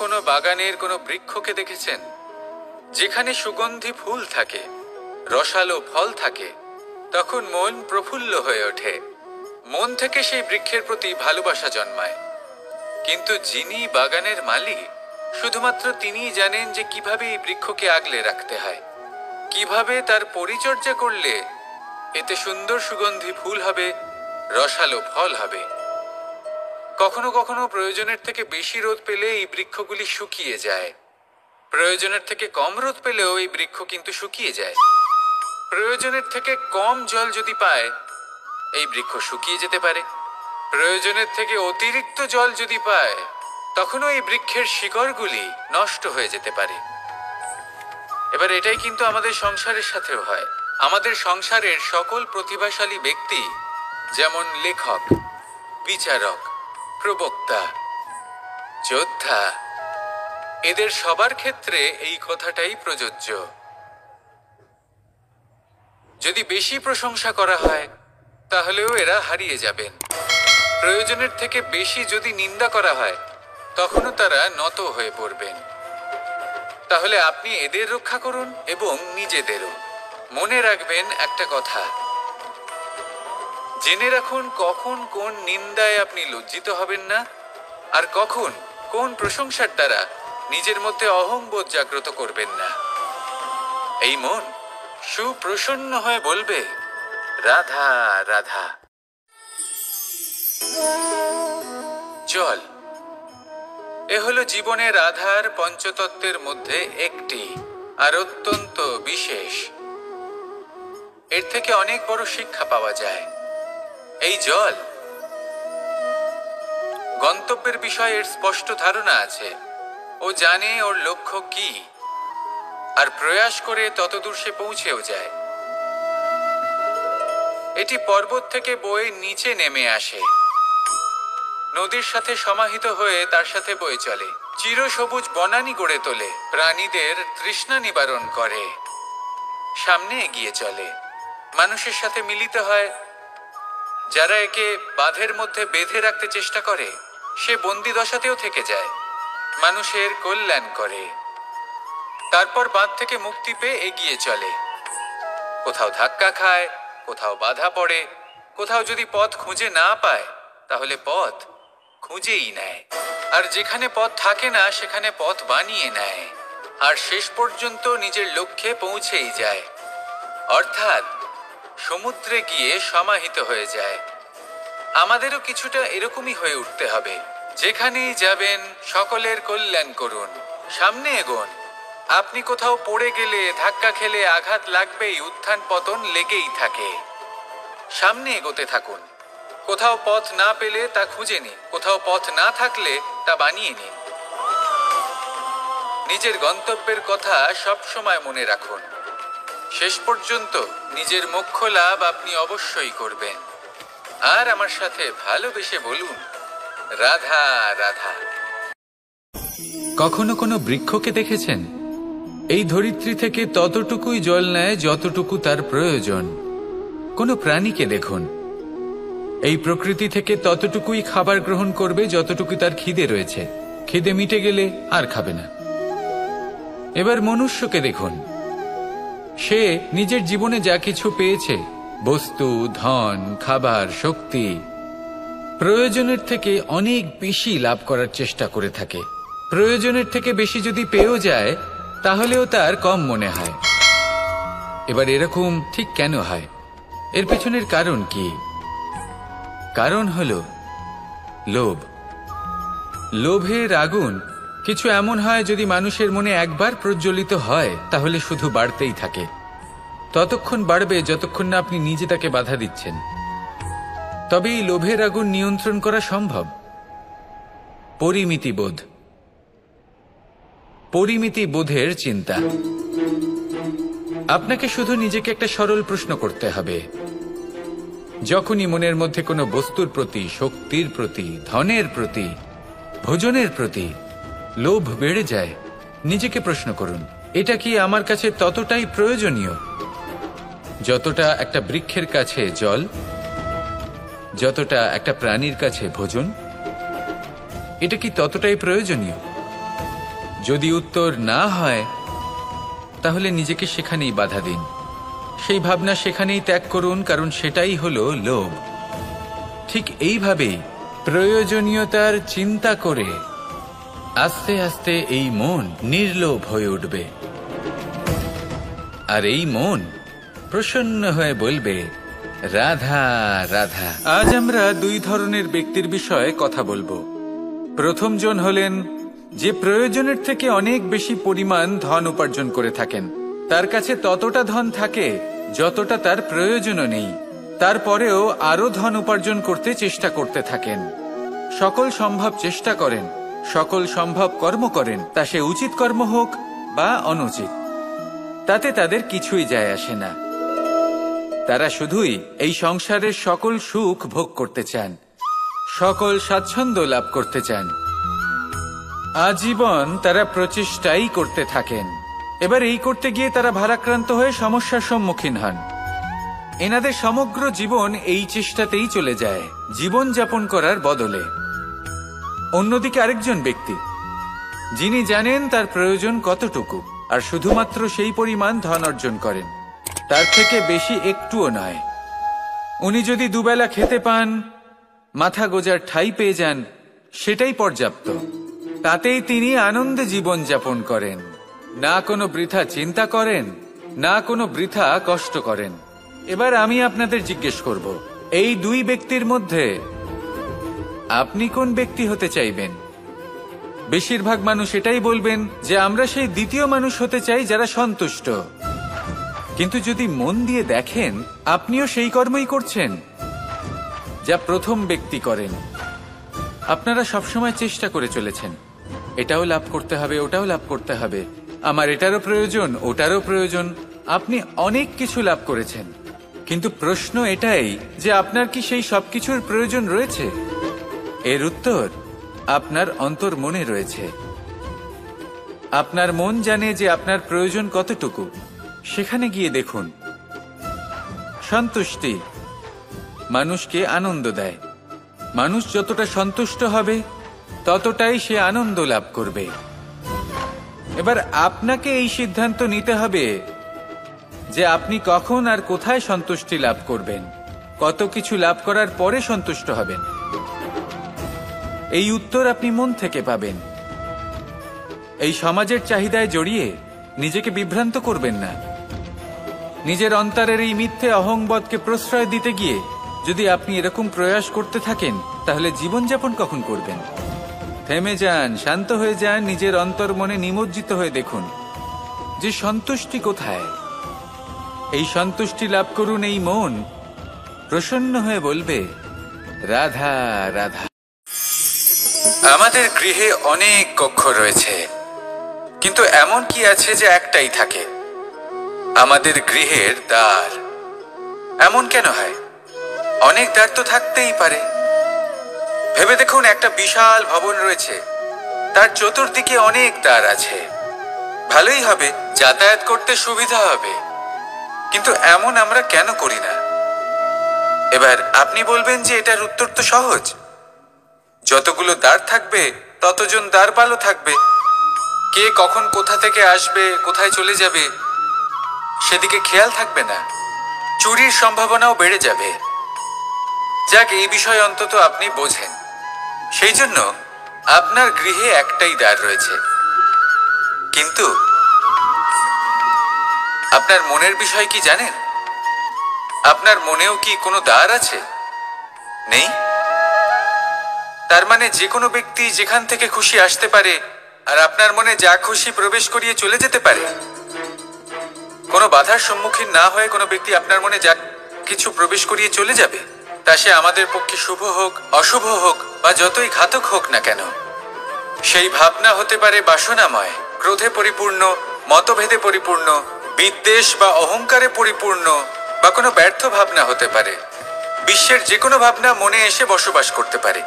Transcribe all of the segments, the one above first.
কোনো বাগানের কোনো বৃক্ষকে দেখেছেন যেখানে সুগন্ধি ফুল থাকে, রসালো ফল থাকে? তখন মন প্রফুল্ল হয়ে ওঠে, মন থেকে সেই বৃক্ষের প্রতি ভালোবাসা জন্মায়। কিন্তু যিনি বাগানের মালিক, শুধুমাত্র তিনিই জানেন যে কিভাবে এই বৃক্ষকে আগলে রাখতে হয়, কিভাবে তার পরিচর্যা করলে এতে সুন্দর সুগন্ধি ফুল হবে, রসালো ফল হবে। কখনো কখনো প্রয়োজনের থেকে বেশি রোদ পেলে এই বৃক্ষগুলি শুকিয়ে যায়, প্রয়োজনের থেকে কম রোদ পেলেও এই বৃক্ষ কিন্তু শুকিয়ে যায়। প্রয়োজনের থেকে কম জল যদি পায়, এই বৃক্ষ শুকিয়ে যেতে পারে। প্রয়োজনের থেকে অতিরিক্ত জল যদি পায়, তখনও এই বৃক্ষের শিকড়গুলি নষ্ট হয়ে যেতে পারে। এবার এটাই কিন্তু আমাদের সংসারের সাথেও হয়। আমাদের সংসারের সকল প্রতিভাশালী ব্যক্তি, যেমন লেখক, বিচারক, প্রবক্তা, যোদ্ধা, এদের সবার ক্ষেত্রে এই কথাটাই প্রযোজ্য। যদি বেশি প্রশংসা করা হয়, তাহলেও এরা হারিয়ে যাবেন। প্রয়োজনের থেকে বেশি যদি নিন্দা করা হয়, তখনও তারা নত হয়ে পড়বেন। তাহলে আপনি এদের রক্ষা করুন এবং নিজেদেরও। মনে রাখবেন একটা কথা, জেনে রাখুন কখন কোন নিন্দায় আপনি লজ্জিত হবেন না, আর কখন কোন প্রশংসার দ্বারা নিজের মধ্যে অহংবোধ জাগ্রত করবেন না। এই মন সুপ্রসন্ন হয়ে বলবে, রাধা রাধা। জল এ হলো জীবনের আধার পঞ্চতত্ত্বের মধ্যে একটি, আর অত্যন্ত বিশেষ। এর থেকে অনেক বড় শিক্ষা পাওয়া যায়। এই জল গন্তব্যের বিষয়ে এর স্পষ্ট ধারণা আছে, ও জানে ওর লক্ষ্য কি, আর প্রয়াস করে ততদূর সে পৌঁছেও যায়। এটি পর্বত থেকে বয়ে নিচে নেমে আসে, নদীর সাথে সমাহিত হয়ে তার সাথে বয়ে চলে, চিরসবুজ বনানী গড়ে তোলে, প্রাণীদের তৃষ্ণা নিবারণ করে, সামনে এগিয়ে চলে, মানুষের সাথে মিলিত হয়। যারা একে বাঁধের মধ্যে বেঁধে রাখতে চেষ্টা করে, সে বন্দি দশাতেও থেকে যায়, মানুষের কল্যাণ করে। তারপর বাঁধ থেকে মুক্তি পেয়ে এগিয়ে চলে, কোথাও ধাক্কা খায়, কোথাও বাধা পড়ে, কোথাও যদি পথ খুঁজে না পায়, তাহলে পথ খুঁজেই নেয়, আর যেখানে পথ থাকে না সেখানে পথ বানিয়ে নেয়, আর শেষ পর্যন্ত নিজের লক্ষ্যে পৌঁছেই যায়, অর্থাৎ সমুদ্রে গিয়ে সমাহিত হয়ে যায়। আমাদেরও কিছুটা এরকমই হয়ে উঠতে হবে। যেখানেই যাবেন সকলের কল্যাণ করুন, সামনে এগোন। আপনি কোথাও পড়ে গেলে, ধাক্কা খেলে আঘাত লাগবেই, উত্থান পতন লেগেই থাকে। সামনে এগোতে থাকুন। কোথাও পথ না পেলে তা খুঁজে নিন, কোথাও পথ না থাকলে তা বানিয়ে নিন। নিজের গন্তব্যের কথা সব সময় মনে রাখুন। শেষ পর্যন্ত নিজের মোক্ষ লাভ আপনি অবশ্যই করবেন। আর আমার সাথে ভালোবেসে বলুন, রাধা রাধা। কখনো কোনো বৃক্ষকে দেখেছেন? এই ধরিত্রী থেকে ততটুকুই জল নেয় যতটুকু তার প্রয়োজন। কোনো প্রাণীকে দেখুন, এই প্রকৃতি থেকে ততটুকুই খাবার গ্রহণ করবে যতটুকু তার খিদে রয়েছে। খিদে মিটে গেলে আর খাবে না। এবার মনুষ্যকে দেখুন, সে নিজের জীবনে যা কিছু পেয়েছে, বস্তু, ধন, খাবার, শক্তি, প্রয়োজনের থেকে অনেক বেশি লাভ করার চেষ্টা করে থাকে। প্রয়োজনের থেকে বেশি যদি পেয়েও যায়, তাহলেও তার কম মনে হয়। এবার এরকম ঠিক কেন হয়? এর পেছনের কারণ কি? কারণ হলো লোভ। লোভের আগুন কিছু এমন হয়, যদি মানুষের মনে একবার প্রজ্বলিত হয়, তাহলে শুধু বাড়তেই থাকে। ততক্ষণ বাড়বে যতক্ষণ না আপনি নিজে তাকে বাধা দিচ্ছেন। তবে এই লোভের আগুন নিয়ন্ত্রণ করা সম্ভব। পরিমিতিবোধ, পরিমিতিবোধের চিন্তা। আপনাকে শুধু নিজেকে একটা সরল প্রশ্ন করতে হবে। যখনই মনের মধ্যে কোনো বস্তুর প্রতি, শক্তির প্রতি, ধনের প্রতি, ভোজনের প্রতি লোভ বেড়ে যায়, নিজেকে প্রশ্ন করুন, এটা কি আমার কাছে ততটাই প্রয়োজনীয় যতটা একটা বৃক্ষের কাছে জল, যতটা একটা প্রাণীর কাছে ভোজন? এটা কি ততটাই প্রয়োজনীয়? যদি উত্তর না হয় তাহলে নিজেকে সেখানেই বাধা দিন, সেই ভাবনা সেখানেই ত্যাগ করুন, কারণ সেটাই হলো লোভ। ঠিক এইভাবেই প্রয়োজনীয়তার চিন্তা করে আস্তে আস্তে এই মন নির্লোভ হয়ে উঠবে, আর এই মন প্রসন্ন হয়ে বলবে, রাধা রাধা। আজ আমরা দুই ধরনের ব্যক্তির বিষয়ে কথা বলবো। প্রথম জন হলেন যে প্রয়োজনের থেকে অনেক বেশি পরিমাণ ধন উপার্জন করে থাকেন। তার কাছে ততটা ধন থাকে যতটা তার প্রয়োজনও নেই, তারপরেও আরো ধন উপার্জন করতে চেষ্টা করতে থাকেন। সকল সম্ভব চেষ্টা করেন, সকল সম্ভব কর্ম করেন, তা সে উচিত কর্ম হোক বা অনুচিত, তাতে তাদের কিছুই যায় আসে না। তারা শুধুই এই সংসারের সকল সুখ ভোগ করতে চান, সকল স্বাচ্ছন্দ্য লাভ করতে চান। আজীবন তারা প্রচেষ্টাই করতে থাকেন। এবার এই করতে গিয়ে তারা ভারাক্রান্ত হয়ে সমস্যার সম্মুখীন হন। এনাদের সমগ্র জীবন এই চেষ্টাতেই চলে যায়, জীবন যাপন করার বদলে। অন্যদিকে আরেকজন ব্যক্তি, যিনি জানেন তার প্রয়োজন কতটুকু, আর শুধুমাত্র সেই পরিমাণ ধন অর্জন করেন, তার থেকে বেশি একটুও নয়। উনি যদি দুবেলা খেতে পান, মাথা গোজার ঠাঁই পেয়ে যান, সেটাই পর্যাপ্ত। তাতেই তিনি আনন্দে জীবন যাপন করেন, না কোনো বৃথা চিন্তা করেন, না কোনো বৃথা কষ্ট করেন। এবার আমি আপনাদের জিজ্ঞেস করব, এই দুই ব্যক্তির মধ্যে আপনি কোন ব্যক্তি হতে চাইবেন? বেশিরভাগ মানুষ এটাই বলবেন যে আমরা সেই দ্বিতীয় মানুষ হতে চাই যারা সন্তুষ্ট। কিন্তু যদি মন দিয়ে দেখেন, আপনিও সেই কর্মই করছেন যা প্রথম ব্যক্তি করেন। আপনারা সবসময় চেষ্টা করে চলেছেন, এটাও লাভ করতে হবে, ওটাও লাভ করতে হবে, আমার এটারও প্রয়োজন, ওটারও প্রয়োজন। আপনি অনেক কিছু লাভ করেছেন, কিন্তু প্রশ্ন এটাই যে আপনার কি সেই সবকিছুর প্রয়োজন রয়েছে? এর উত্তর আপনার অন্তর্মনে রয়েছে। আপনার মন জানে যে আপনার প্রয়োজন কতটুকু। সেখানে গিয়ে দেখুন। সন্তুষ্টি মানুষকে আনন্দ দেয়। মানুষ যতটা সন্তুষ্ট হবে ততটাই সে আনন্দ লাভ করবে। এবার আপনাকে এই সিদ্ধান্ত নিতে হবে যে আপনি কখন আর কোথায় সন্তুষ্টি লাভ করবেন, কত কিছু লাভ করার পরে সন্তুষ্ট হবেন। এই উত্তর আপনি মন থেকে পাবেন। এই সমাজের চাহিদায় জড়িয়ে নিজেকে বিভ্রান্ত করবেন না। নিজের অন্তরের এই মিথ্যে অহংবোধকে প্রশ্রয় দিতে গিয়ে যদি আপনি এরকম প্রয়াস করতে থাকেন, তাহলে জীবনযাপন কখন করবেন? থেমে যান, শান্ত হয়ে যান, নিজের অন্তর্মনে নিমজ্জিত হয়ে দেখুন যে সন্তুষ্টি কোথায়। এই সন্তুষ্টি লাভ করুন। এই মন প্রসন্ন হয়ে বলবে, রাধা রাধা। আমাদের গৃহে অনেক কক্ষ রয়েছে, কিন্তু এমন কি আছে যে একটাই থাকে? আমাদের গৃহের দ্বার। এমন কেন হয়? অনেক দ্বার তো থাকতেই পারে। ভেবে দেখুন, একটা বিশাল ভবন রয়েছে, তার চতুর্দিকে অনেক দ্বার আছে। ভালোই হবে, যাতায়াত করতে সুবিধা হবে, কিন্তু এমন আমরা কেন করি না? এবার আপনি বলবেন যে এটার উত্তর তো সহজ। যতগুলো দ্বার থাকবে ততজন দ্বারপালও থাকবে। কে কখন কোথা থেকে আসবে, কোথায় চলে যাবে সেদিকে খেয়াল থাকবে না। চুরির সম্ভাবনাও বেড়ে যাবে। যাক, এই বিষয়ে অন্তত আপনি বোঝেন। সেই জন্য আপনার গৃহে একটাই দ্বার রয়েছে। কিন্তু আপনার মনের বিষয় কি জানেন? আপনার মনেও কি কোনো দ্বার আছে? নেই? তার মানে যে কোনো ব্যক্তি যেখান থেকে খুশি আসতে পারে, আর আপনার মনে যা খুশি প্রবেশ করিয়ে চলে যেতে পারে। কোনো বাধার সম্মুখীন না হয়ে কোনো ব্যক্তি আপনার মনে যা কিছু প্রবেশ করিয়ে চলে যাবে, তা সে আমাদের পক্ষে শুভ হোক, অশুভ হোক বা যতই ঘাতক হোক না কেন। সেই ভাবনা হতে পারে বাসনাময়, ক্রোধে পরিপূর্ণ, মতভেদে পরিপূর্ণ, বিদ্বেষ বা অহংকারে পরিপূর্ণ, বা কোনো ব্যর্থ ভাবনা হতে পারে। বিশ্বের যে কোনো ভাবনা মনে এসে বসবাস করতে পারে।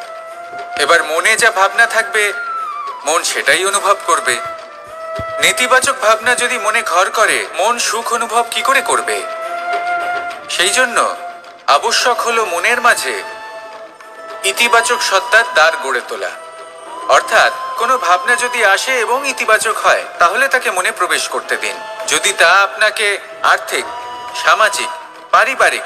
এবার মনে যা ভাবনা থাকবে, মন সেটাই অনুভব করবে। নেতিবাচক ভাবনা যদি মনে ঘর করে, মন সুখ অনুভব কি করে করবে? সেই জন্য আবশ্যক হলো মনের মাঝে ইতিবাচক সত্তার দ্বার গড়ে তোলা, অর্থাৎ কোনো ভাবনা যদি আসে এবং ইতিবাচক হয় তাহলে তাকে মনে প্রবেশ করতে দিন। যদি তা আপনাকে আর্থিক, সামাজিক, পারিবারিক,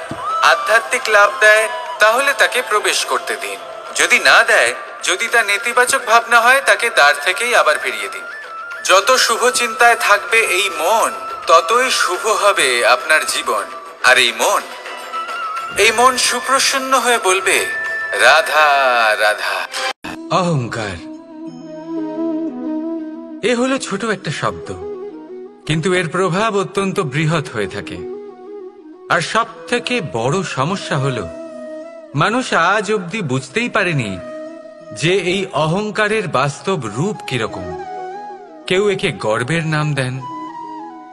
আধ্যাত্মিক লাভ দেয় তাহলে তাকে প্রবেশ করতে দিন। যদি না দেয়, যদি তা নেতিবাচক ভাবনা হয়, তাকে দ্বার থেকেই আবার ফিরিয়ে দিন। যত শুভ চিন্তায় থাকবে এই মন, ততই শুভ হবে আপনার জীবন। আর এই মন সুপ্রসন্ন হয়ে বলবে, রাধা রাধা। অহংকার এ হলো ছোট একটা শব্দ, কিন্তু এর প্রভাব অত্যন্ত বৃহৎ হয়ে থাকে। আর সব থেকে বড় সমস্যা হলো মানুষ আজ অবধি বুঝতেই পারেনি যে এই অহংকারের বাস্তব রূপ কিরকম। কেউ একে গর্বের নাম দেন,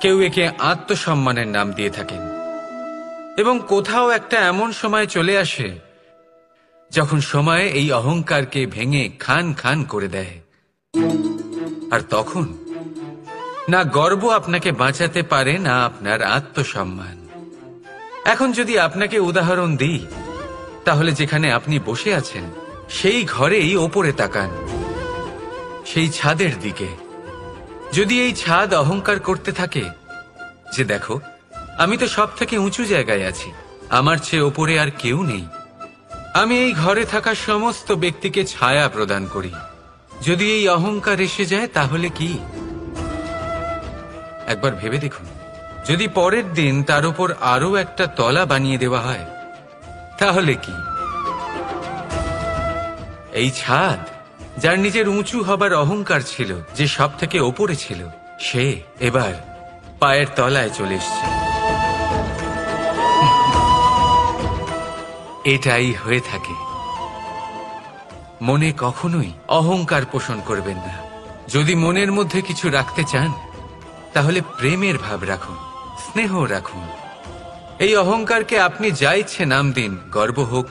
কেউ একে আত্মসম্মানের নাম দিয়ে থাকেন, এবং কোথাও একটা এমন সময় চলে আসে যখন সময় এই অহংকারকে ভেঙে খান খান করে দেয়। আর তখন না গর্ব আপনাকে বাঁচাতে পারে, না আপনার আত্মসম্মান। এখন যদি আপনাকে উদাহরণ দিই, তাহলে যেখানে আপনি বসে আছেন সেই ঘরেই ওপরে তাকান, সেই ছাদের দিকে। যদি এই ছাদ অহংকার করতে থাকে যে দেখো, আমি তো সব থেকে উঁচু জায়গায় আছি, আমার চেয়ে ওপরে আর কেউ নেই, আমি এই ঘরে থাকা সমস্ত ব্যক্তিকে ছায়া প্রদান করি, যদি এই অহংকার এসে যায় তাহলে কি? একবার ভেবে দেখুন, যদি পরের দিন তার উপর আরো একটা তলা বানিয়ে দেওয়া হয় তাহলে কি? এই ছাদ, যার নিজের উঁচু হবার অহংকার ছিল, যে সব থেকে ওপরে ছিল, সে এবার পায়ের তলায় চলে এসছে। এটাই হয়ে থাকে। মনে কখনোই অহংকার পোষণ করবেন না। যদি মনের মধ্যে কিছু রাখতে চান, তাহলে প্রেমের ভাব রাখুন, স্নেহ রাখুন। এই অহংকারকে আপনি যা ইচ্ছে নাম দিন, গর্ব হোক,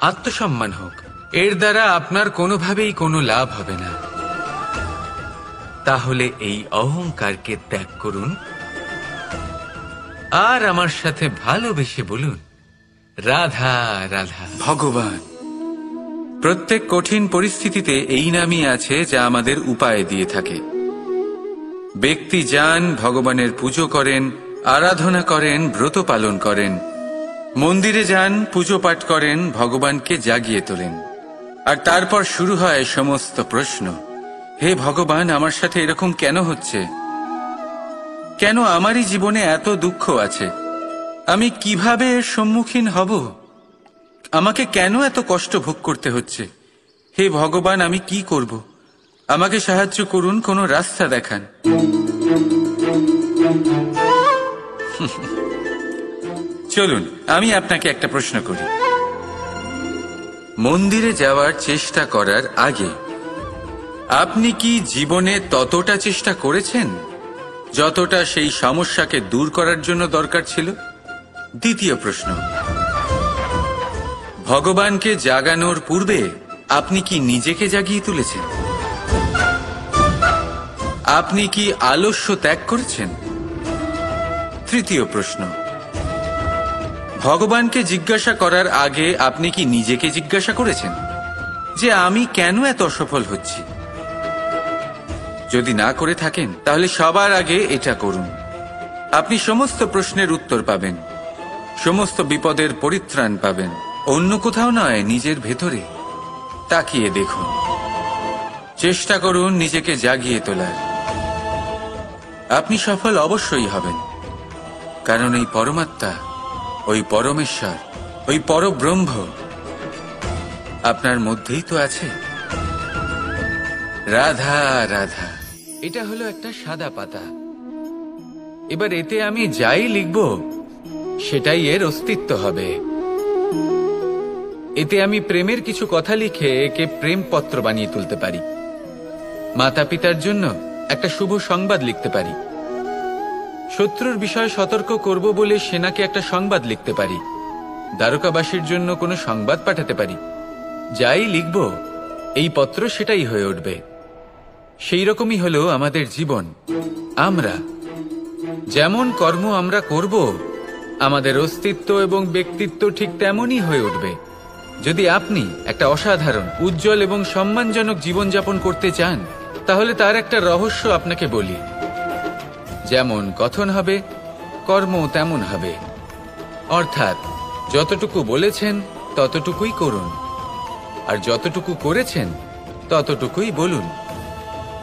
আত্মসম্মান হোক, এর দ্বারা আপনার কোনোভাবেই কোনো লাভ হবে না। তাহলে এই অহংকারকে ত্যাগ করুন আর আমার সাথে ভালোবেসে বলুন, রাধা রাধা। ভগবান প্রত্যেক কঠিন পরিস্থিতিতে এই নামই আছে যা আমাদের উপায় দিয়ে থাকে। ব্যক্তি যান, ভগবানের পুজো করেন, আরাধনা করেন, ব্রত পালন করেন, মন্দিরে যান, পুজো পাঠ করেন, ভগবানকে জাগিয়ে তোলেন। আর তারপর শুরু হয় সমস্ত প্রশ্ন। হে ভগবান, আমার সাথে এরকম কেন হচ্ছে? কেন আমারই জীবনে এত দুঃখ আছে? আমি কিভাবে এর সম্মুখীন হব? আমাকে কেন এত কষ্ট ভোগ করতে হচ্ছে? হে ভগবান, আমি কি করব? আমাকে সাহায্য করুন, কোনো রাস্তা দেখান। চলুন আমি আপনাকে একটা প্রশ্ন করি। মন্দিরে যাওয়ার চেষ্টা করার আগে আপনি কি জীবনে ততটা চেষ্টা করেছেন যতটা সেই সমস্যাকে দূর করার জন্য দরকার ছিল? দ্বিতীয় প্রশ্ন, ভগবানকে জাগানোর পূর্বে আপনি কি নিজেকে জাগিয়ে তুলেছেন? আপনি কি আলস্য ত্যাগ করেছেন? তৃতীয় প্রশ্ন, ভগবানকে জিজ্ঞাসা করার আগে আপনি কি নিজেকে জিজ্ঞাসা করেছেন যে আমি কেন এত অসফল হচ্ছি? যদি না করে থাকেন, তাহলে সবার আগে এটা করুন। আপনি সমস্ত প্রশ্নের উত্তর পাবেন, সমস্ত বিপদের পরিত্রাণ পাবেন। অন্য কোথাও নয়, নিজের ভেতরে তাকিয়ে দেখুন। চেষ্টা করুন নিজেকে জাগিয়ে তোলার। আপনি সফল অবশ্যই হবেন, কারণ এই পরমাত্মা, ওই পরমেশ্বর, ওই পরব্রহ্ম আপনার মধ্যেই তো আছে। রাধা রাধা। এটা হলো একটা সাদা পাতা। এবার এতে আমি যাই লিখব সেটাই এর অস্তিত্ব হবে। এতে আমি প্রেমের কিছু কথা লিখে একে প্রেমপত্র বানিয়ে তুলতে পারি। মাতা পিতার জন্য একটা শুভ সংবাদ লিখতে পারি। শত্রুর বিষয়ে সতর্ক করব বলে সেনাকে একটা সংবাদ লিখতে পারি। দ্বারকাবাসীর জন্য কোনো সংবাদ পাঠাতে পারি। যাই লিখব এই পত্র সেটাই হয়ে উঠবে। সেই রকমই হলো আমাদের জীবন। আমরা যেমন কর্ম আমরা করব, আমাদের অস্তিত্ব এবং ব্যক্তিত্ব ঠিক তেমনই হয়ে উঠবে। যদি আপনি একটা অসাধারণ, উজ্জ্বল এবং সম্মানজনক জীবনযাপন করতে চান, তাহলে তার একটা রহস্য আপনাকে বলি। যেমন কথন হবে, কর্ম তেমন হবে। অর্থাৎ যতটুকু বলেছেন ততটুকুই করুন, আর যতটুকু করেছেন ততটুকুই বলুন।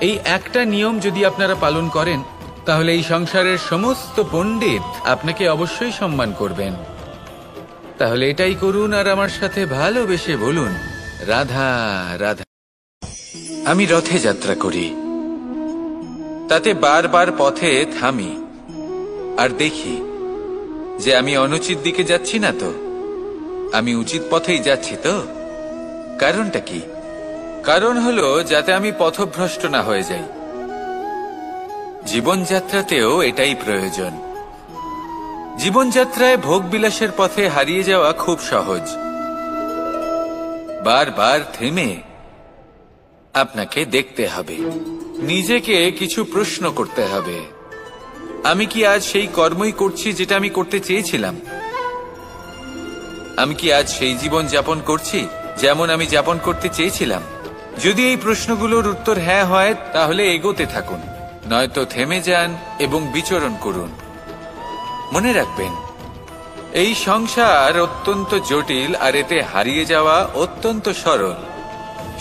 এই একটা নিয়ম যদি আপনারা পালন করেন, তাহলে এই সংসারের সমস্ত পণ্ডিত আপনাকে অবশ্যই সম্মান করবেন। তাহলে এটাই করুন আর আমার সাথে ভালোবেসে বলুন, রাধা রাধা। আমি রথে যাত্রা করি, তাতে বারবার পথে থামি আর দেখি যে আমি অনুচিত দিকে যাচ্ছি না তো, আমি উচিত পথেই যাচ্ছি তো। কারণটা কি? কারণ হলো যাতে আমি পথভ্রষ্ট না হয়ে যাই। জীবনযাত্রাতেও এটাই প্রয়োজন। জীবনযাত্রায় ভোগবিলাসের পথে হারিয়ে যাওয়া খুব সহজ। বারবার থেমে আপনাকে দেখতে হবে, নিজেকে কিছু প্রশ্ন করতে হবে। আমি কি আজ সেই কর্মই করছি যেটা আমি করতে চেয়েছিলাম? আমি কি আজ সেই জীবন যাপন করছি যেমন আমি যাপন করতে চেয়েছিলাম? যদি এই প্রশ্নগুলোর উত্তর হ্যাঁ হয়, তাহলে এগোতে থাকুন, নয়তো থেমে যান এবং বিচরণ করুন। মনে রাখবেন, এই সংসার অত্যন্ত জটিল আর এতে হারিয়ে যাওয়া অত্যন্ত সরল।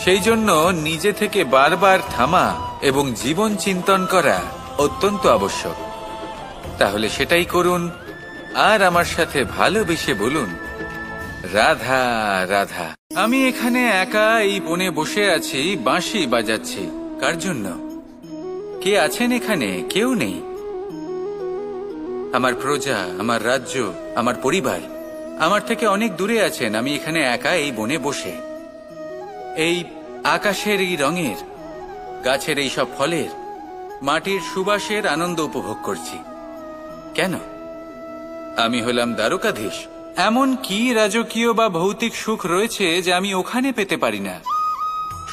সেই জন্য নিজে থেকে বারবার থামা এবং জীবন চিন্তন করা অত্যন্ত আবশ্যক। তাহলে সেটাই করুন আর আমার সাথে ভালোবেসে বলুন, রাধা রাধা। আমি এখানে একা এই বনে বসে আছি, বাঁশি বাজাচ্ছি। কার জন্য? কে আছেন এখানে? কেউ নেই। আমার প্রজা, আমার রাজ্য, আমার পরিবার আমার থেকে অনেক দূরে আছেন। আমি এখানে একা এই বনে বসে এই আকাশের এই রঙের, গাছের এই সব ফলের, মাটির সুবাসের আনন্দ উপভোগ করছি। কেন? আমি হলাম দ্বারকাধীশ। এমন কি রাজকীয় বা ভৌতিক সুখ রয়েছে যে আমি ওখানে পেতে পারি না?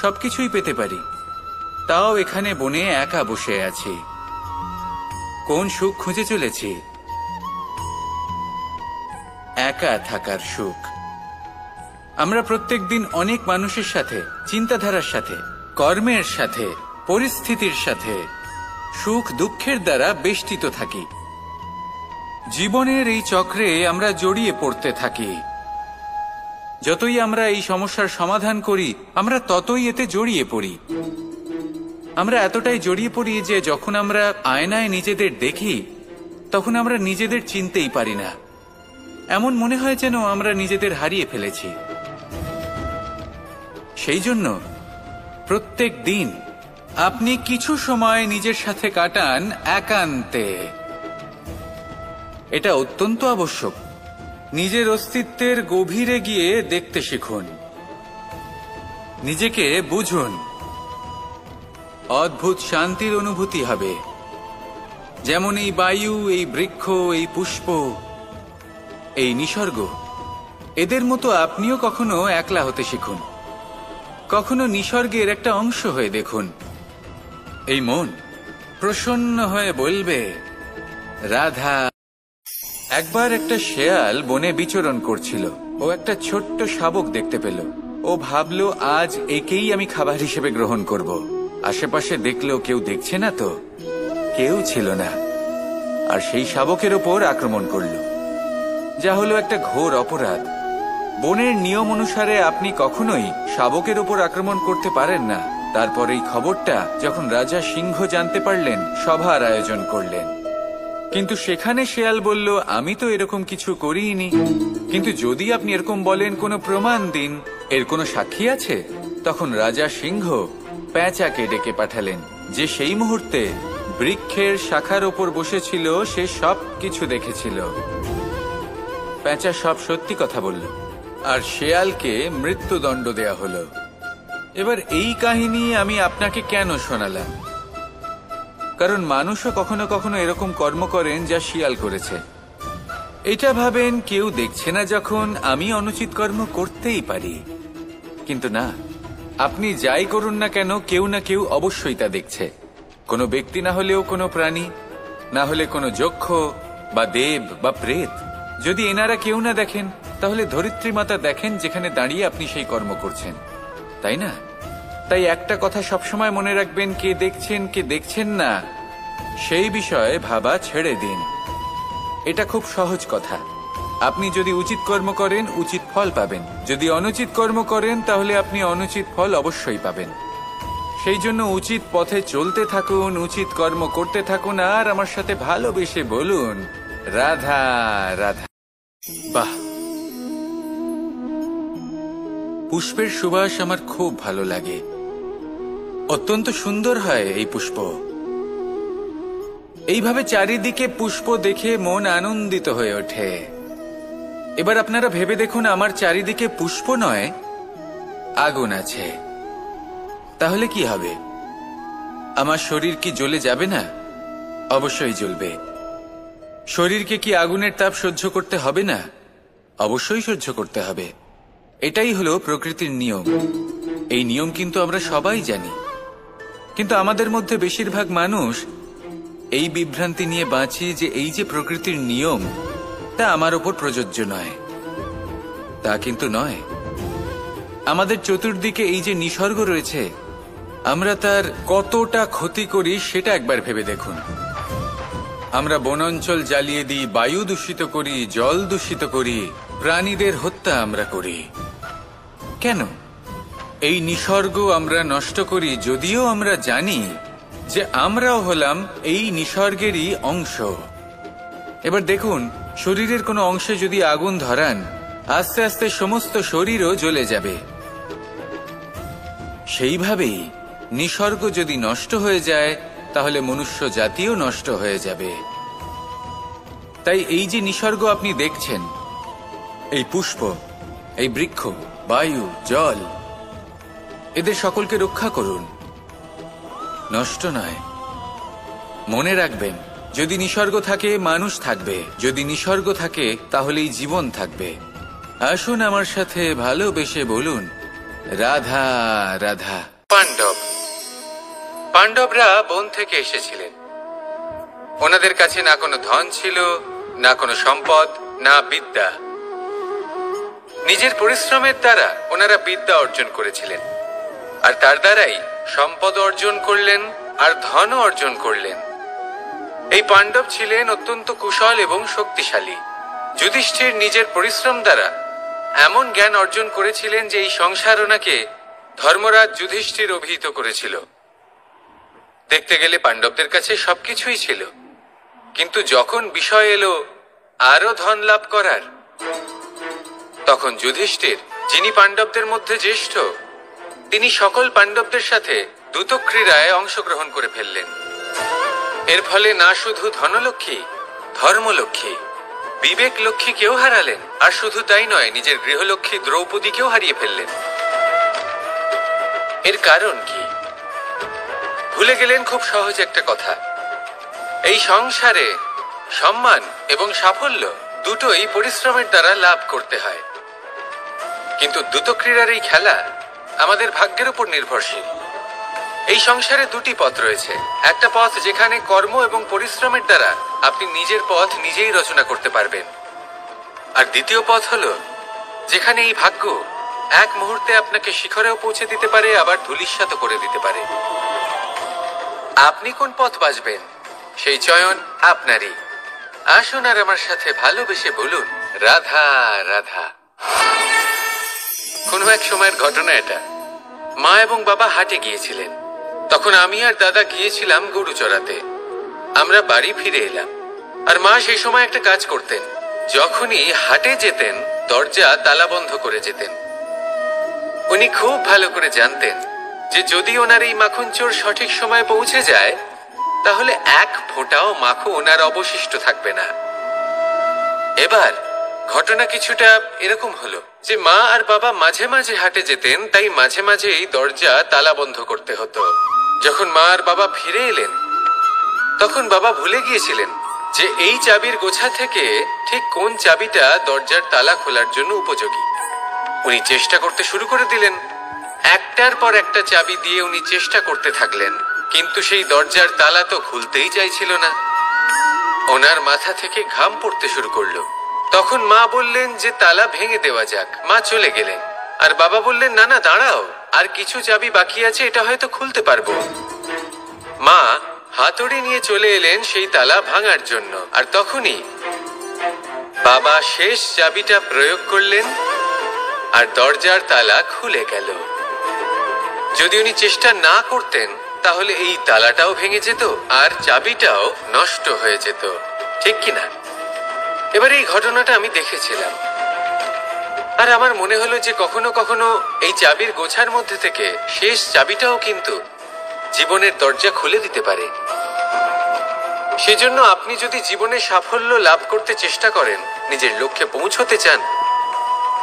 সবকিছুই পেতে পারি, তাও এখানে বনে একা বসে আছি। কোন সুখ খুঁজে চলেছি? একা থাকার সুখ। আমরা প্রত্যেকদিন অনেক মানুষের সাথে, চিন্তাধারার সাথে, কর্মের সাথে, পরিস্থিতির সাথে, সুখ দুঃখের দ্বারা বেষ্টিত থাকি। জীবনের এই চক্রে আমরা জড়িয়ে পড়তে থাকি। যতই আমরা এই সমস্যার সমাধান করি, আমরা ততই এতে জড়িয়ে পড়ি। আমরা এতটাই জড়িয়ে পড়ি যে যখন আমরা আয়নায় নিজেদের দেখি, তখন আমরা নিজেদের চিনতেই পারি না। এমন মনে হয় যেন আমরা নিজেদের হারিয়ে ফেলেছি। সেই জন্য প্রত্যেক দিন আপনি কিছু সময় নিজের সাথে কাটান একান্তে। এটা অত্যন্ত আবশ্যক। নিজের অস্তিত্বের গভীরে গিয়ে দেখতে শিখুন, নিজেকে বুঝুন। অদ্ভুত শান্তির অনুভূতি হবে। যেমন এই বায়ু, এই বৃক্ষ, এই পুষ্প, এই নিসর্গ, এদের মতো আপনিও কখনো একলা হতে শিখুন। কখনো নিসর্গের একটা অংশ হয়ে দেখুন। এই মন প্রসন্ন হয়ে বলবে, রাধা। একবার একটা শেয়াল বনে বিচরণ করছিল। ও একটা ছোট্ট শাবক দেখতে পেল। ও ভাবলো, আজ একেই আমি খাবার হিসেবে গ্রহণ করব। আশেপাশে দেখলো কেউ দেখছে না তো, কেউ ছিল না। আর সেই শাবকের ওপর আক্রমণ করলো, যা হলো একটা ঘোর অপরাধ। বনের নিয়ম অনুসারে আপনি কখনোই শাবকের ওপর আক্রমণ করতে পারেন না। তারপর এই খবরটা যখন রাজা সিংহ জানতে পারলেন, সভার আয়োজন করলেন। কিন্তু সেখানে শেয়াল বলল, আমি তো এরকম কিছু করিনি। কিন্তু যদি আপনি এরকম বলেন, কোনো প্রমাণ দিন, এর কোনো সাক্ষী আছে? তখন রাজা সিংহ পেঁচাকে ডেকে পাঠালেন, যে সেই মুহূর্তে বৃক্ষের শাখার ওপর বসেছিল। সে সব কিছু দেখেছিল। পেঁচা সব সত্যি কথা বলল, আর শেয়ালকে মৃত্যুদণ্ড দেয়া হলো। এবার এই কাহিনী আমি আপনাকে কেন শোনালাম? কারণ মানুষও কখনো কখনো এরকম কর্ম করেন যা শিয়াল করেছে। এটা ভাবেন কেউ দেখছে না, যখন আমি অনুচিত কর্ম করতেই পারি। কিন্তু না, আপনি যাই করুন না কেন, কেউ না কেউ অবশ্যই তা দেখছে। কোনো ব্যক্তি না হলেও কোনো প্রাণী, না হলে কোনো যক্ষ বা দেব বা প্রেত। যদি এনারা কেউ না দেখেন, তাহলে ধরিত্রী মাতা দেখেন যেখানে দাঁড়িয়ে আপনি সেই কর্ম করছেন, তাই না? তাই একটা কথা সবসময় মনে রাখবেন, কে দেখছেন কে দেখছেন না সেই বিষয়ে ভাবা ছেড়ে দিন। এটা খুব সহজ কথা। আপনি যদি উচিত কর্ম করেন উচিত ফল পাবেন, যদি অনুচিত কর্ম করেন তাহলে আপনি অনুচিত ফল অবশ্যই পাবেন। সেই জন্য উচিত পথে চলতে থাকুন, উচিত কর্ম করতে থাকুন, আর আমার সাথে ভালোবেসে বলুন রাধা রাধা। বাহ, পুষ্পের সুবাস আমার খুব ভালো লাগে, অত্যন্ত সুন্দর হয় এই পুষ্প। এইভাবে চারিদিকে পুষ্প দেখে মন আনন্দিত হয়ে ওঠে। এবার আপনারা ভেবে দেখুন, আমার চারিদিকে পুষ্প নয় আগুন আছে, তাহলে কি হবে? আমার শরীর কি জ্বলে যাবে না? অবশ্যই জ্বলবে। শরীরকে কি আগুনের তাপ সহ্য করতে হবে না? অবশ্যই সহ্য করতে হবে। এটাই হলো প্রকৃতির নিয়ম। এই নিয়ম কিন্তু আমরা সবাই জানি, কিন্তু আমাদের মধ্যে বেশিরভাগ মানুষ এই বিভ্রান্তি নিয়ে বাঁচি যে এই যে প্রকৃতির নিয়ম তা আমার ওপর প্রযোজ্য নয়। তা কিন্তু নয়। আমাদের চতুর্দিকে এই যে নিসর্গ রয়েছে, আমরা তার কতটা ক্ষতি করি সেটা একবার ভেবে দেখুন। আমরা বনাঞ্চল জ্বালিয়ে দিই, বায়ু দূষিত করি, জল দূষিত করি, প্রাণীদের হত্যা আমরা করি। কেন? এই নিসর্গ আমরা নষ্ট করি, যদিও আমরা জানি যে আমরাও হলাম এই নিসর্গেরই অংশ। এবার দেখুন, শরীরের কোনো অংশে যদি আগুন ধরান, আস্তে আস্তে সমস্ত শরীরও জ্বলে যাবে। সেইভাবেই নিসর্গ যদি নষ্ট হয়ে যায় তাহলে মনুষ্য জাতিও নষ্ট হয়ে যাবে। তাই এই যে নিসর্গ আপনি দেখছেন, এই পুষ্প, এই বৃক্ষ, বায়ু, জল, এদের সকলকে রক্ষা করুন, নষ্ট নয়। মনে রাখবেন, যদি নিসর্গ থাকে মানুষ থাকবে, যদি নিসর্গ থাকে তাহলেই জীবন থাকবে। আসুন আমার সাথে ভালোবেসে বলুন রাধা রাধা। পাণ্ডবরা বন থেকে এসেছিলেন। ওনাদের কাছে না কোনো ধন ছিল, না কোনো সম্পদ, না বিদ্যা। নিজের পরিশ্রমের দ্বারা ওনারা বিদ্যা অর্জন করেছিলেন, আর তার দ্বারাই সম্পদ অর্জন করলেন আর ধনও অর্জন করলেন। এই পাণ্ডব ছিলেন অত্যন্ত কুশল এবং শক্তিশালী। যুধিষ্ঠির নিজের পরিশ্রম দ্বারা এমন জ্ঞান অর্জন করেছিলেন যে এই সংসার ওনাকে ধর্মরাজ যুধিষ্ঠির অভিহিত করেছিল। দেখতে গেলে পাণ্ডবদের কাছে সবকিছুই ছিল, কিন্তু যখন বিষয় এলো আরো ধন লাভ করার, তখন যুধিষ্ঠির, যিনি পাণ্ডবদের মধ্যে জ্যেষ্ঠ, তিনি সকল পাণ্ডবদের সাথে দ্যুতক্রীড়ায় অংশগ্রহণ করে ফেললেন। এর ফলে না শুধু ধনলক্ষ্মী, ধর্মলক্ষ্মী, বিবেক লক্ষ্মীকেও হারালেন, আর শুধু তাই নয়, নিজের গৃহলক্ষ্মী দ্রৌপদীকেও হারিয়ে ফেললেন। এর কারণ কি? ভুলে গেলেন খুব সহজ একটা কথা, এই সংসারে সম্মান এবং সাফল্য দুটোই পরিশ্রমের দ্বারা লাভ করতে হয়। কিন্তু দ্যুতক্রীড়ার এই খেলা আমাদের ভাগ্যের উপর নির্ভরশীল। এই সংসারে দুটি পথ রয়েছে। একটা পথ যেখানে কর্ম এবং পরিশ্রমের দ্বারা আপনি নিজের পথ নিজেই রচনা করতে পারবেন, আর দ্বিতীয় পথ হলো যেখানে এই ভাগ্য এক মুহূর্তে আপনাকে শিখরেও পৌঁছে দিতে পারে, আবার ধূলিসাৎ করে দিতে পারে। আপনি কোন পথ বাছবেন সেই চয়ন আপনারই। আসুন আর আমার সাথে ভালোবেসে বলুন রাধা রাধা। কোনো এক সময়ের ঘটনা এটা। মা এবং বাবা হাটে গিয়েছিলেন, তখন আমি আর দাদা গিয়েছিলাম গরু চড়াতে। আমরা বাড়ি ফিরে এলাম, আর মা সেই সময় একটা কাজ করতেন। যখনই হাটে যেতেন দরজা তালা বন্ধ করে যেতেন। উনি খুব ভালো করে জানতেন যে যদি ওনার এই মাখন চোর সঠিক সময়ে পৌঁছে যায় তাহলে এক ফোঁটাও মাখন ওনার অবশিষ্ট থাকবে না। এবার ঘটনা কিছুটা এরকম হলো যে মা আর বাবা মাঝে মাঝে হাটে যেতেন, তাই মাঝে মাঝে এই দরজা তালা বন্ধ করতে হতো। যখন মা আর বাবা ফিরে এলেন তখন বাবা ভুলে গিয়েছিলেন যে এই চাবির গোছা থেকে ঠিক কোন চাবিটা দরজার তালা খোলার জন্য উপযোগী। উনি চেষ্টা করতে শুরু করে দিলেন। একটার পর একটা চাবি দিয়ে উনি চেষ্টা করতে থাকলেন, কিন্তু সেই দরজার তালা তো খুলতেই চাইছিল না। ওনার মাথা থেকে ঘাম পড়তে শুরু করলো। তখন মা বললেন যে তালা ভেঙে দেওয়া যাক। মা চলে গেলেন, আর বাবা বললেন না না দাঁড়াও, আর কিছু চাবি বাকি আছে, এটা হয়তো খুলতে পারবো। মা হাতুড়ি নিয়ে চলে এলেন সেই তালা ভাঙার জন্য, আর তখনই বাবা শেষ চাবিটা প্রয়োগ করলেন আর দরজার তালা খুলে গেল। যদি উনি চেষ্টা না করতেন তাহলে এই তালাটাও ভেঙে যেত আর চাবিটাও নষ্ট হয়ে যেত, ঠিক কিনা? এবার এই ঘটনাটা আমি দেখেছিলাম, আর আমার মনে হলো যে কখনো কখনো এই চাবির গোছার মধ্যে থেকে শেষ চাবিটাও কিন্তু জীবনের দরজা খুলে দিতে পারে। সেজন্য আপনি যদি জীবনে সাফল্য লাভ করতে চেষ্টা করেন, নিজের লক্ষ্যে পৌঁছতে চান,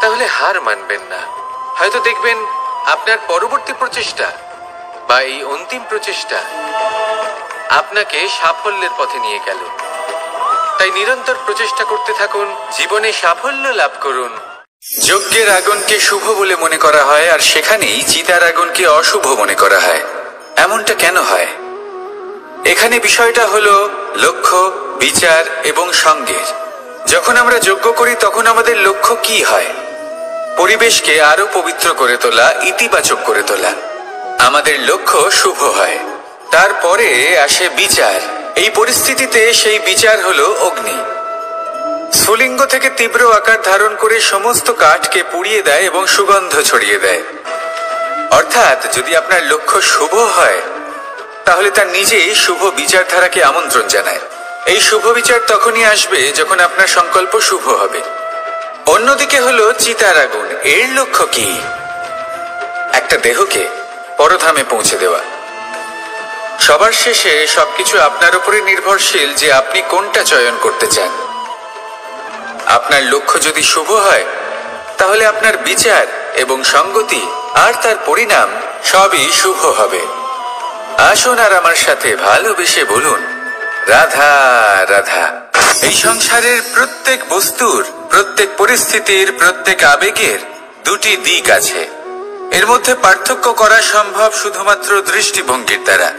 তাহলে হার মানবেন না। হয়তো দেখবেন আপনার পরবর্তী প্রচেষ্টা বা এই অন্তিম প্রচেষ্টা আপনাকে সাফল্যের পথে নিয়ে গেল। তাই নিরন্তর প্রচেষ্টা করতে থাকুন, জীবনে সাফল্য লাভ করুন। যজ্ঞের আগুনকে শুভ বলে মনে করা হয়, আর সেখানেই চিতার আগুনকে অশুভ মনে করা হয়। এমনটা কেন হয়? এখানে বিষয়টা হলো লক্ষ্য, বিচার এবং সঙ্গের। যখন আমরা যজ্ঞ করি তখন আমাদের লক্ষ্য কি হয়? পরিবেশকে আরো পবিত্র করে তোলা, ইতিবাচক করে তোলা। আমাদের লক্ষ্য শুভ হয়। তারপরে আসে বিচার। এই পরিস্থিতিতে সেই বিচার হলো অগ্নি। স্ফুলিঙ্গ থেকে তীব্র আকার ধারণ করে সমস্ত কাঠকে পুড়িয়ে দেয় এবং সুগন্ধ ছড়িয়ে দেয়। অর্থাৎ যদি আপনার লক্ষ্য শুভ হয় তাহলে তার নিজেই শুভ বিচারধারাকে আমন্ত্রণ জানায়। এই শুভ বিচার তখনই আসবে যখন আপনার সংকল্প শুভ হবে। অন্যদিকে হলো চিতার আগুন। এর লক্ষ্য কি? একটা দেহকে পরধামে পৌঁছে দেওয়া। সবার শেষে সবকিছু আপনার উপরে নির্ভরশীল যে আপনি কোনটা চয়ন করতে চান। আপনার লক্ষ্য যদি শুভ হয় তাহলে আপনার বিচার এবং সঙ্গতি আর তার পরিণাম সবই শুভ হবে। আসুন আর আমার সাথে ভালোবেসে বলুন, রাধা রাধা। এই সংসারের প্রত্যেক বস্তুর, প্রত্যেক পরিস্থিতির, প্রত্যেক আবেগের দুটি দিক আছে। এর মধ্যে পার্থক্য করা সম্ভব শুধুমাত্র দৃষ্টিভঙ্গির দ্বারা।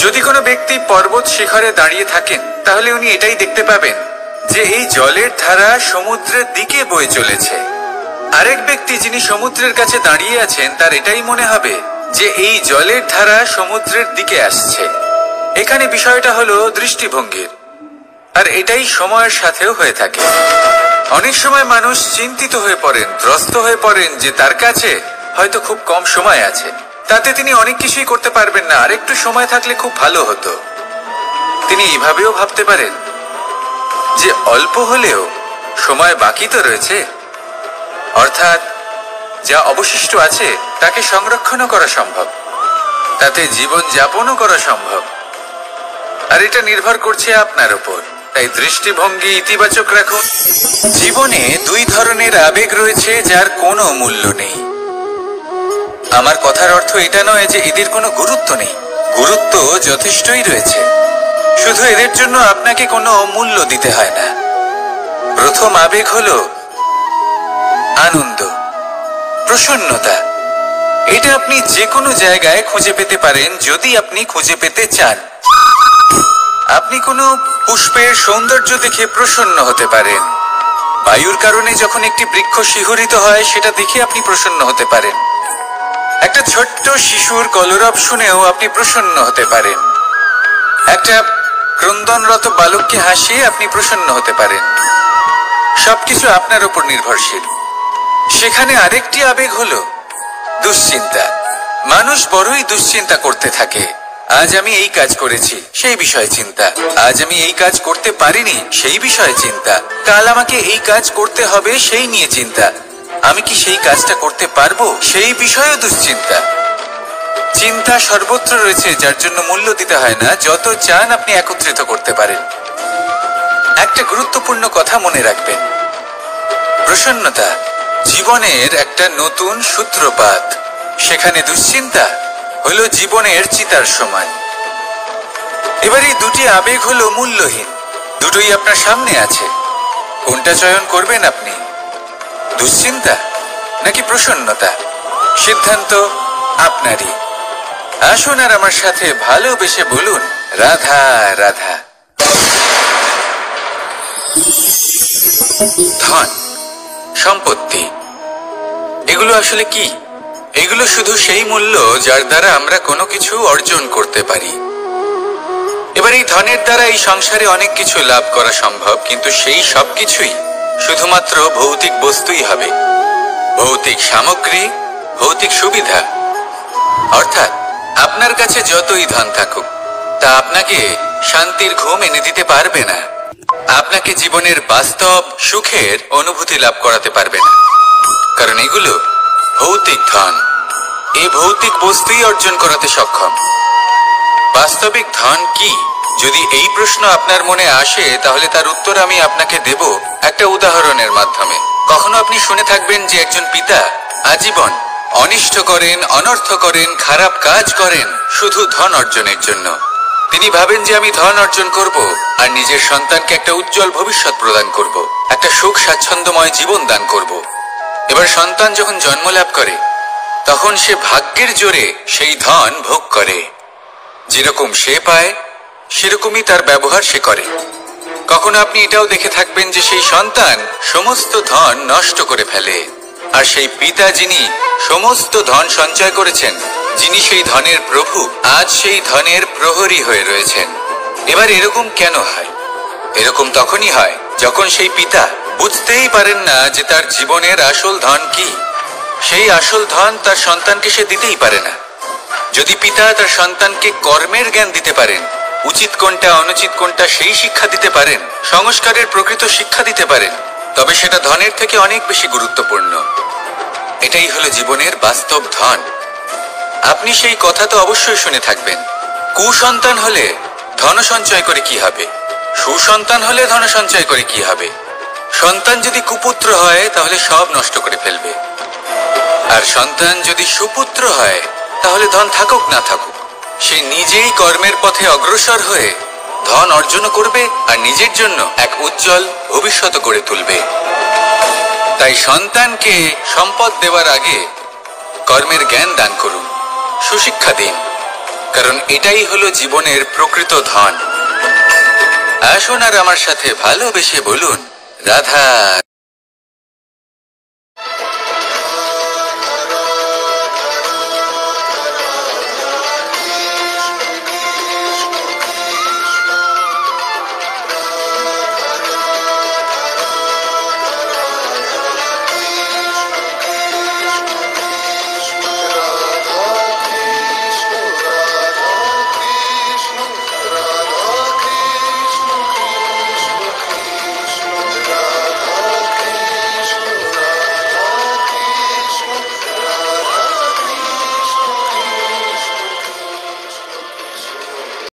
যদি কোনো ব্যক্তি পর্বত শিখরে দাঁড়িয়ে থাকেন তাহলে উনি এটাই দেখতে পাবেন যে এই জলের ধারা সমুদ্রের দিকে বয়ে চলেছে। আরেক ব্যক্তি যিনি সমুদ্রের কাছে দাঁড়িয়ে আছেন তার এটাই মনে হবে যে এই জলের ধারা সমুদ্রের দিকে আসছে। এখানে বিষয়টা হলো দৃষ্টিভঙ্গির, আর এটাই সময়ের সাথেও হয়ে থাকে। অনেক সময় মানুষ চিন্তিত হয়ে পড়েন, ত্রস্ত হয়ে পড়েন যে তার কাছে হয়তো খুব কম সময় আছে, তাতে তিনি অনেক কিছুই করতে পারবেন না, আর একটু সময় থাকলে খুব ভালো হতো। তিনি এইভাবেও ভাবতে পারেন যে অল্প হলেও সময় বাকি তো রয়েছে, অর্থাৎ যা অবশিষ্ট আছে তাকে সংরক্ষণও করা সম্ভব, তাতে জীবন যাপনও করা সম্ভব। আর এটা নির্ভর করছে আপনার উপর। তাই দৃষ্টিভঙ্গি ইতিবাচক রাখুন। জীবনে দুই ধরনের আবেগ রয়েছে যার কোনো মূল্য নেই। আমার কথার অর্থ এটা নয় যে এদের কোনো গুরুত্ব নেই। গুরুত্ব যথেষ্টই রয়েছে, শুধু এদের জন্য আপনাকে কোনো মূল্য দিতে হয় না। প্রথম আবেগ হলো আনন্দ, প্রসন্নতা। এটা আপনি যে কোনো জায়গায় খুঁজে পেতে পারেন যদি আপনি খুঁজে পেতে চান। আপনি কোনো পুষ্পের সৌন্দর্য দেখে প্রসন্ন হতে পারেন। বায়ুর কারণে যখন একটি বৃক্ষ শিহরিত হয় সেটা দেখে আপনি প্রসন্ন হতে পারেন। একটা ছোট্ট শিশুর কলরব শুনেও আপনি প্রসন্ন হতে পারেন। একটা ক্রন্দনরত বালককে হাসিয়ে আপনি প্রসন্ন হতে পারেন। সবকিছু আপনার উপর নির্ভরশীল। সেখানে আরেকটি আবেগ হলো দুশ্চিন্তা। মানুষ বড়ই দুশ্চিন্তা করতে থাকে। আজ আমি এই কাজ করেছি, সেই বিষয়ে চিন্তা। আজ আমি এই কাজ করতে পারিনি, সেই বিষয়ে চিন্তা। কাল আমাকে এই কাজ করতে হবে, সেই নিয়ে চিন্তা। আমি কি সেই কাজটা করতে পারবো, সেই বিষয়েও দুশ্চিন্তা। চিন্তা সর্বত্র রয়েছে, যার জন্য মূল্য দিতে হয় না। যত চান আপনি একত্রিত করতে পারেন। একটা গুরুত্বপূর্ণ কথা মনে রাখবেন, প্রসন্নতা জীবনের একটা নতুন সূত্রপাত। সেখানে দুশ্চিন্তা হলো জীবনের চিতার সমান। এবার এই দুটি আবেগ হলো মূল্যহীন, দুটোই আপনার সামনে আছে। কোনটা চয়ন করবেন আপনি, দুশ্চিন্তা নাকি প্রসন্নতা? সিদ্ধান্ত আপনারই। আসুন আর আমার সাথে ভালোবেসে বলুন, রাধা রাধা। ধন, সম্পত্তি, এগুলো আসলে কি? এগুলো শুধু সেই মূল্য যার দ্বারা আমরা কোনো কিছু অর্জন করতে পারি। এবার এই ধনের দ্বারা এই সংসারে অনেক কিছু লাভ করা সম্ভব, কিন্তু সেই সব কিছুই শুধুমাত্র ভৌতিক বস্তুই হবে, ভৌতিক সামগ্রী, ভৌতিক সুবিধা। অর্থাৎ আপনার কাছে যতই ধন থাকুক, তা আপনাকে শান্তির ঘুম এনে দিতে পারবে না, আপনাকে জীবনের বাস্তব সুখের অনুভূতি লাভ করাতে পারবে না, কারণ এগুলো ভৌতিক ধন। এই ভৌতিক বস্তুই অর্জন করাতে সক্ষম। বাস্তবিক ধন কি? যদি এই প্রশ্ন আপনার মনে আসে, তাহলে তার উত্তর আমি আপনাকে দেব একটা উদাহরণের মাধ্যমে। কখনো আপনি শুনে থাকবেন যে একজন পিতা আজীবন অনিষ্ট করেন, অনর্থ করেন, খারাপ কাজ করেন শুধু ধন অর্জনের জন্য। তিনি ভাবেন যে আমি ধন অর্জন করব আর নিজের সন্তানকে একটা উজ্জ্বল ভবিষ্যৎ প্রদান করব, একটা সুখ স্বাচ্ছন্দ্যময় জীবন দান করব। এবার সন্তান যখন জন্ম লাভ করে, তখন সে ভাগ্যের জোরে সেই ধন ভোগ করে। যেরকম সে পায় সেরকমই তার ব্যবহার সে করে। কখনো আপনি এটাও দেখে থাকবেন যে সেই সন্তান সমস্ত ধন নষ্ট করে ফেলে, আর সেই পিতা যিনি সমস্ত ধন সঞ্চয় করেছেন, যিনি সেই ধনের প্রভু, আজ সেই ধনের প্রহরী হয়ে রয়েছেন। এবার এরকম কেন হয়? এরকম তখনই হয় যখন সেই পিতা বুঝতেই পারেন না যে তার জীবনের আসল ধন কি। সেই আসল ধন তার সন্তানকে সে দিতেই পারে না। যদি পিতা তার সন্তানকে কর্মের জ্ঞান দিতে পারেন, উচিত কোনটা অনুচিত কোনটা সেই শিক্ষা দিতে পারেন, সংস্কারের প্রকৃত শিক্ষা দিতে পারেন, তবে সেটা ধনের থেকে অনেক বেশি গুরুত্বপূর্ণ। এটাই হলো জীবনের বাস্তব ধন। আপনি সেই কথা তো অবশ্যই শুনে থাকবেন, কুসন্তান হলে ধন সঞ্চয় করে কি হবে, সুসন্তান হলে ধন সঞ্চয় করে কি হবে। সন্তান যদি কুপুত্র হয় তাহলে সব নষ্ট করে ফেলবে, আর সন্তান যদি সুপুত্র হয় তাহলে ধন থাকুক না থাকুক, সে নিজেই কর্মের পথে অগ্রসর হয়ে ধন অর্জন করবে আর নিজের জন্য এক উজ্জ্বল ভবিষ্যৎ গড়ে তুলবে। তাই সন্তানকে সম্পদ দেওয়ার আগে কর্মের জ্ঞান দান করুন, সুশিক্ষা দিন, কারণ এটাই হলো জীবনের প্রকৃত ধন। আসুন আর আমার সাথে ভালোবেসে বলুন, রাধা